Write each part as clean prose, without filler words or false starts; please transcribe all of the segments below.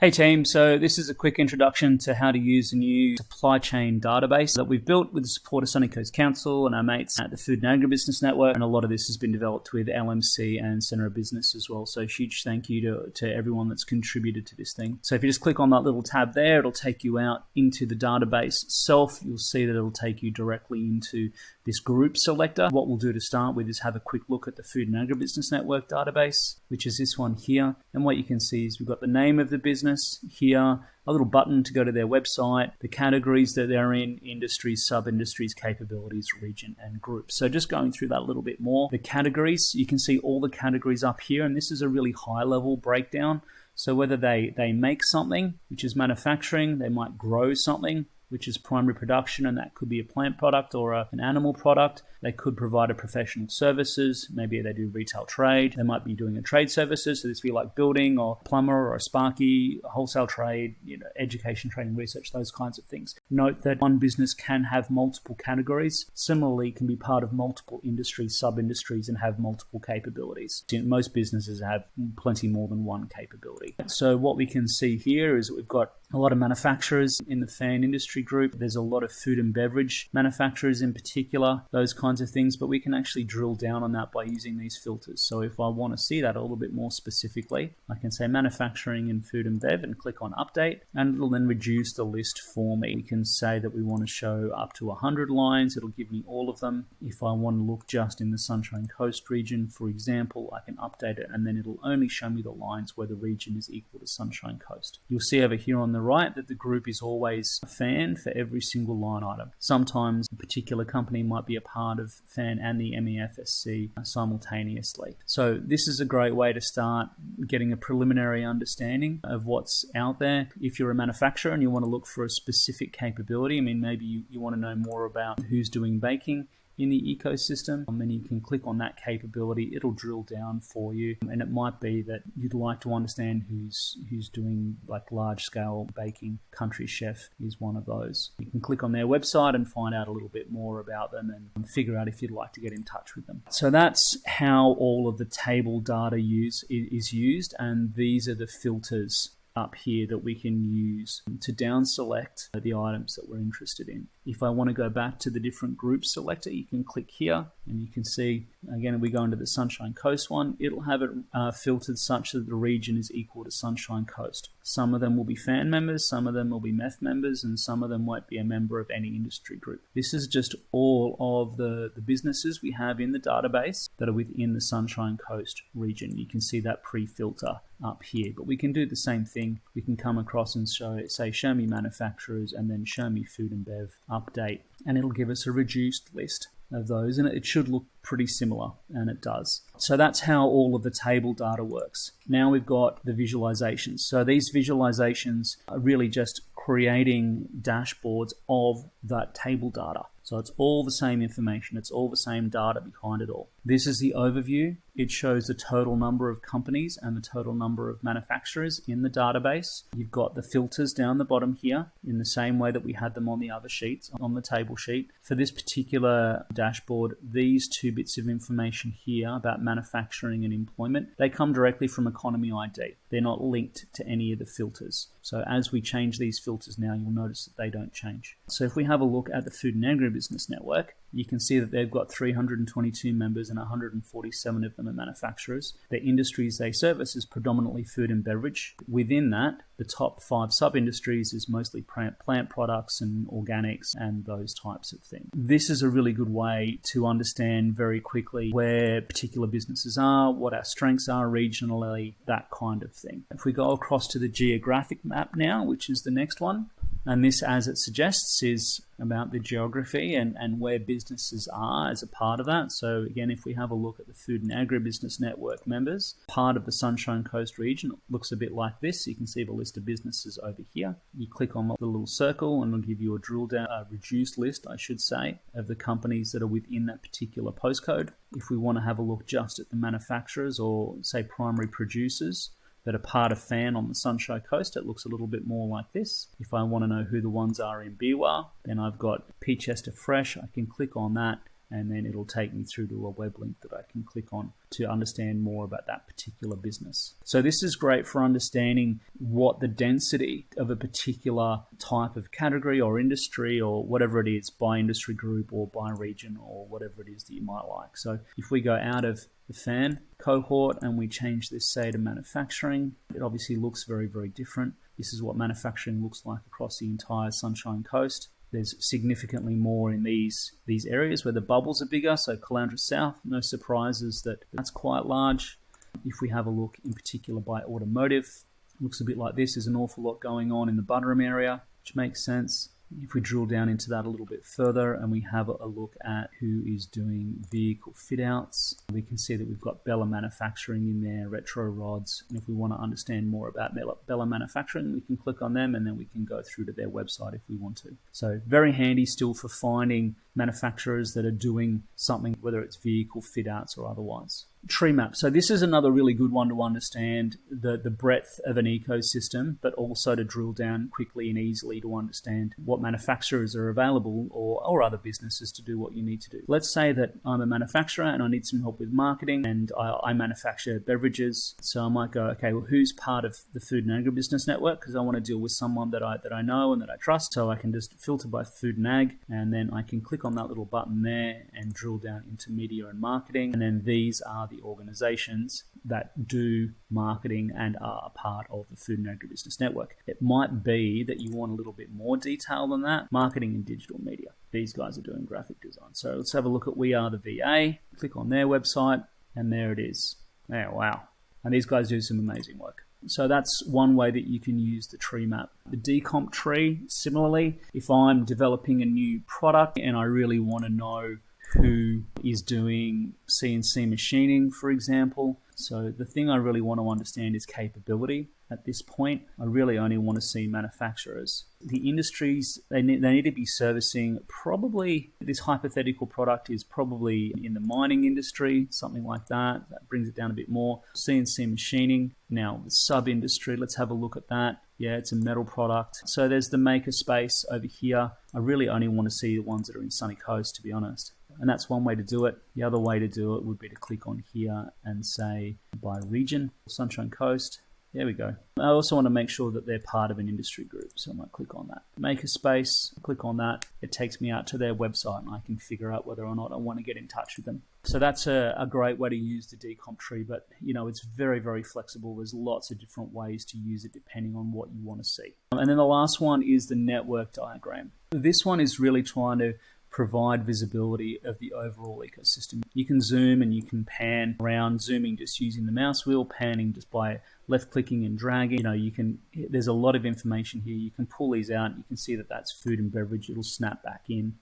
Hey team, so this is a quick introduction to how to use a new supply chain database that we've built with the support of Sunny Coast Council and our mates at the Food and Agribusiness Network, and a lot of this has been developed with LMC and Centre of Business as well, so huge thank you to everyone that's contributed to this thing. So if you just click on that little tab there, it'll take you out into the database itself. You'll see that it'll take you directly into this group selector. What we'll do to start with is have a quick look at the Food and Agribusiness Network database, which is this one here, and what you can see is we've got the name of the business here, a little button to go to their website, the categories that they're in, industries, sub-industries, capabilities, region, and group. So just going through that a little bit more. The categories, you can see all the categories up here, and this is a really high-level breakdown. So whether they make something, which is manufacturing, they might grow something, which is primary production, and that could be a plant product or an animal product. They could provide a professional services. Maybe they do retail trade. They might be doing a trade services. So this would be like building or plumber or a sparky, wholesale trade, education, training, research, those kinds of things. Note that one business can have multiple categories. Similarly, can be part of multiple industries, sub-industries, and have multiple capabilities. Most businesses have plenty more than one capability. So what we can see here is that we've got a lot of manufacturers in the fan industry group. There's a lot of food and beverage manufacturers in particular, those kinds of things, but we can actually drill down on that by using these filters. So if I want to see that a little bit more specifically, I can say manufacturing and food and bev and click on update, and it'll then reduce the list for me. We can say that we want to show up to 100 lines. It'll give me all of them. If I want to look just in the Sunshine Coast region, for example, I can update it, and then it'll only show me the lines where the region is equal to Sunshine Coast. You'll see over here on the right that the group is always a fan for every single line item. Sometimes a particular company might be a part of fan and the MEFSC simultaneously. So this is a great way to start getting a preliminary understanding of what's out there. If you're a manufacturer and you want to look for a specific capability, maybe you want to know more about who's doing baking in the ecosystem, and then you can click on that capability. It'll drill down for you, and it might be that you'd like to understand who's doing like large scale baking. Country Chef is one of those. You can click on their website and find out a little bit more about them and figure out if you'd like to get in touch with them. So that's how all of the table data is used, and these are the filters up here that we can use to down select the items that we're interested in. If I want to go back to the different group selector, you can click here and you can see, again, if we go into the Sunshine Coast one, it'll have it filtered such that the region is equal to Sunshine Coast. Some of them will be fan members, some of them will be MEF members, and some of them won't be a member of any industry group. This is just all of the businesses we have in the database that are within the Sunshine Coast region. You can see that pre-filter up here, but we can do the same thing. We can come across and show me manufacturers, and then show me food and bev update, and it'll give us a reduced list of those, and it should look pretty similar, and it does. So that's how all of the table data works. Now we've got the visualizations. So these visualizations are really just creating dashboards of that table data. So it's all the same information. It's all the same data behind it all. This is the overview. It shows the total number of companies and the total number of manufacturers in the database. You've got the filters down the bottom here in the same way that we had them on the other sheets, on the table sheet. For this particular dashboard, these two bits of information here about manufacturing and employment, they come directly from Economy ID. They're not linked to any of the filters. So as we change these filters now, you'll notice that they don't change. So if we have a look at the Food and Agribusiness Network, you can see that they've got 322 members and 147 of them are manufacturers. The industries they service is predominantly food and beverage. Within that, the top 5 sub-industries is mostly plant products and organics and those types of things. This is a really good way to understand very quickly where particular businesses are, what our strengths are regionally, that kind of thing. If we go across to the geographic map now, which is the next one, and this, as it suggests, is about the geography and where businesses are as a part of that. So again, if we have a look at the Food and Agribusiness Network members, part of the Sunshine Coast region, it looks a bit like this. You can see the list of businesses over here. You click on the little circle and it'll give you a drill down, a reduced list, I should say, of the companies that are within that particular postcode. If we want to have a look just at the manufacturers or say primary producers that are part of FAN on the Sunshine Coast, it looks a little bit more like this. If I want to know who the ones are in Biwa, then I've got Peachester Fresh. I can click on that and then it'll take me through to a web link that I can click on to understand more about that particular business. So this is great for understanding what the density of a particular type of category or industry or whatever it is, by industry group or by region or whatever it is that you might like. So if we go out of the fan cohort and we change this, say, to manufacturing, it obviously looks very, very different. This is what manufacturing looks like across the entire Sunshine Coast. There's significantly more in these areas where the bubbles are bigger. So Caloundra South, no surprises that that's quite large. If we have a look in particular by automotive, it looks a bit like this. There's an awful lot going on in the Buderim area, which makes sense. If we drill down into that a little bit further and we have a look at who is doing vehicle fit outs, we can see that we've got Bella Manufacturing in there, Retro Rods. And if we want to understand more about Bella Manufacturing, we can click on them and then we can go through to their website if we want to. So very handy still for finding manufacturers that are doing something, whether it's vehicle fit outs or otherwise. Tree map. So this is another really good one to understand the breadth of an ecosystem, but also to drill down quickly and easily to understand what manufacturers are available or other businesses to do what you need to do. Let's say that I'm a manufacturer and I need some help with marketing, and I manufacture beverages. So I might go, okay, well, who's part of the Food and Agribusiness Network? Because I want to deal with someone that I know and that I trust. So I can just filter by Food and Ag, and then I can click on that little button there and drill down into media and marketing. And then these are the organizations that do marketing and are a part of the Food and Agribusiness Network. It might be that you want a little bit more detail than that. Marketing and digital media. These guys are doing graphic design. So let's have a look at We Are the VA. Click on their website, and there it is. Oh, wow. And these guys do some amazing work. So that's one way that you can use the tree map. The decomp tree, similarly, if I'm developing a new product and I really want to know who is doing CNC machining, for example. So the thing I really want to understand is capability. At this point, I really only want to see manufacturers. The industries, they need to be servicing probably, this hypothetical product is probably in the mining industry, something like that. That brings it down a bit more. CNC machining. Now, the sub-industry, let's have a look at that. Yeah, it's a metal product. So there's the maker space over here. I really only want to see the ones that are in Sunny Coast, to be honest. And that's one way to do it. The other way to do it would be to click on here and say by region, Sunshine Coast. There we go. I also want to make sure that they're part of an industry group. So I might click on that. Makerspace, click on that. It takes me out to their website and I can figure out whether or not I want to get in touch with them. So that's a great way to use the decomp tree, but it's very, very flexible. There's lots of different ways to use it depending on what you want to see. And then the last one is the network diagram. This one is really trying to provide visibility of the overall ecosystem. You can zoom and you can pan around, zooming just using the mouse wheel, panning just by left clicking and dragging. There's a lot of information here. You can pull these out. You can see that that's food and beverage. It'll snap back in.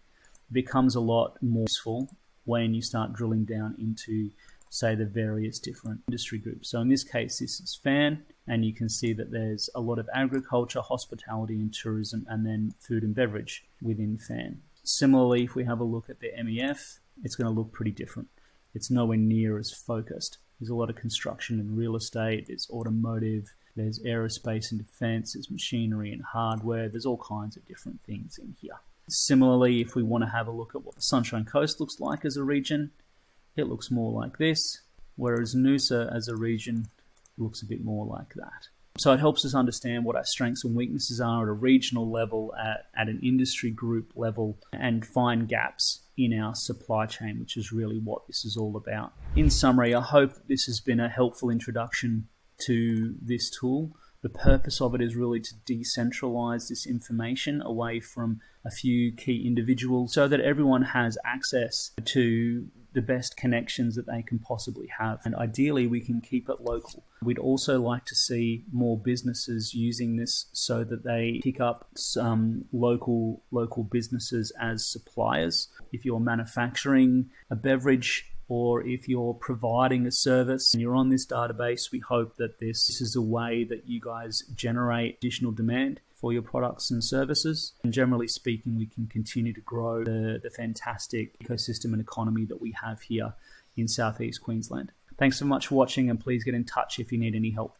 It becomes a lot more useful when you start drilling down into, say, the various different industry groups. So in this case, this is FAN, and you can see that there's a lot of agriculture, hospitality and tourism, and then food and beverage within FAN. Similarly, if we have a look at the MEF, it's going to look pretty different. It's nowhere near as focused. There's a lot of construction and real estate, there's automotive, there's aerospace and defense, there's machinery and hardware, there's all kinds of different things in here. Similarly, if we want to have a look at what the Sunshine Coast looks like as a region, it looks more like this, whereas Noosa as a region looks a bit more like that. So it helps us understand what our strengths and weaknesses are at a regional level, at an industry group level, and find gaps in our supply chain, which is really what this is all about. In summary, I hope that this has been a helpful introduction to this tool. The purpose of it is really to decentralize this information away from a few key individuals so that everyone has access to the best connections that they can possibly have. And ideally, we can keep it local. We'd also like to see more businesses using this so that they pick up some local businesses as suppliers. If you're manufacturing a beverage or if you're providing a service and you're on this database, we hope that this is a way that you guys generate additional demand for your products and services. And generally speaking, we can continue to grow the fantastic ecosystem and economy that we have here in Southeast Queensland. Thanks so much for watching, and please get in touch if you need any help.